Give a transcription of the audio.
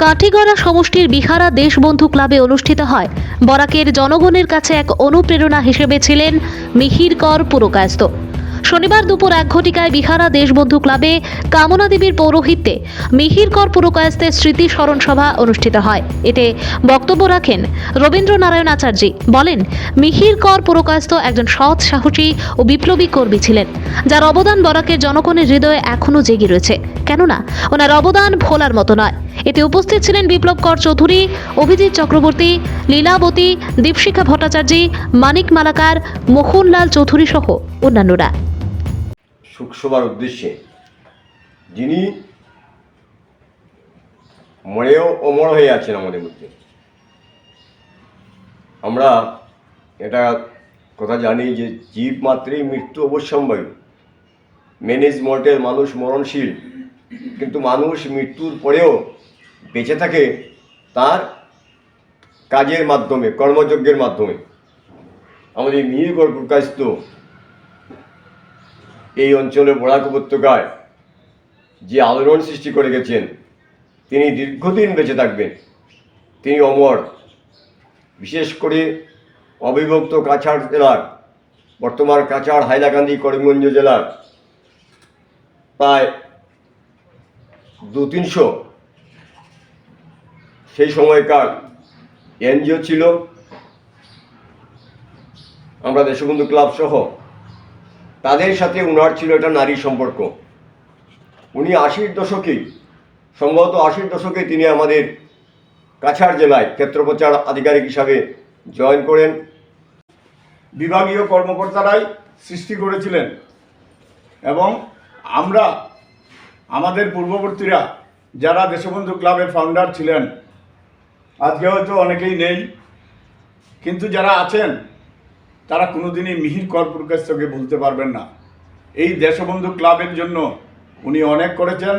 কাঠিগড়া সমষ্টির বিহারা দেশবন্ধু ক্লাবে অনুষ্ঠিত হয় বরাকের জনগণের কাছে এক অনুপ্রেরণা হিসেবে ছিলেন মিহির কর পুরকায়স্থ। শনিবার দুপুর 1 ঘটিকায় বিহারা দেশবন্ধু ক্লাবে কামনা দেবীর পৌরোহিত্যে মিহির কর পুরকায়স্থের স্মৃতি স্মরণ সভা অনুষ্ঠিত হয়। এতে বক্তব্য রাখেন রবীন্দ্রনারায়ণ আচার্য। বলেন, মিহির কর পুরকায়স্থ একজন সৎ, সাহসী ও বিপ্লবী কর্মী ছিলেন, যার অবদান বরাকের জনগণের হৃদয়ে এখনো জেগে রয়েছে। কেননা ওনার অবদান ভোলার মতো নয়। এতে উপস্থিত ছিলেন বিপ্লব কর চৌধুরী, অভিজিৎ চক্রবর্তী, লীলাবতী, দীপশিখা ভট্টাচার্য, মানিক মালাকার, মোহনলাল চৌধুরী সহ অন্যান্যরা। শোকসভার উদ্দেশ্যে যিনি মরেও অমর হয়ে আছেন আমাদের মধ্যে। আমরা এটা কথা জানি যে জীব মাত্রেই মৃত্যু অবশ্যম্ভাবী। মেনেজ মর্টেল, মানুষ মরণশীল, কিন্তু মানুষ মৃত্যুর পরেও বেঁচে থাকে তার কাজের মাধ্যমে, কর্মযজ্ঞের মাধ্যমে। আমাদের মিহির কর পুরকায়স্থ এই অঞ্চলে বরাক উপত্যকায় যে আলোড়ন সৃষ্টি করে গেছেন, তিনি দীর্ঘদিন বেঁচে থাকবেন, তিনি অমর। বিশেষ করে অবিভক্ত কাছাড় জেলার, বর্তমান কাছাড়, হাইলাকান্দি, করিমগঞ্জ জেলার প্রায় 200-300 সেই সময়কার এনজিও ছিল। আমরা দেশবন্ধু ক্লাব সহ তাদের সাথে উনার ছিল একটা নারী সম্পর্ক। উনি 80-র দশকে, সম্ভবত 80-র দশকে তিনি আমাদের কাছাড় জেলায় ক্ষেত্রপ্রচার আধিকারিক হিসাবে জয়েন করেন। বিভাগীয় কর্মকর্তারাই সৃষ্টি করেছিলেন এবং আমরা, আমাদের পূর্ববর্তীরা যারা দেশবন্ধু ক্লাবের ফাউন্ডার ছিলেন, আজকে হয়তো অনেকেই নেই, কিন্তু যারা আছেন তারা কোনোদিনই মিহির কর পুরকায়স্থকে ভুলতে পারবেন না। এই দেশবন্ধু ক্লাবের জন্য উনি অনেক করেছেন।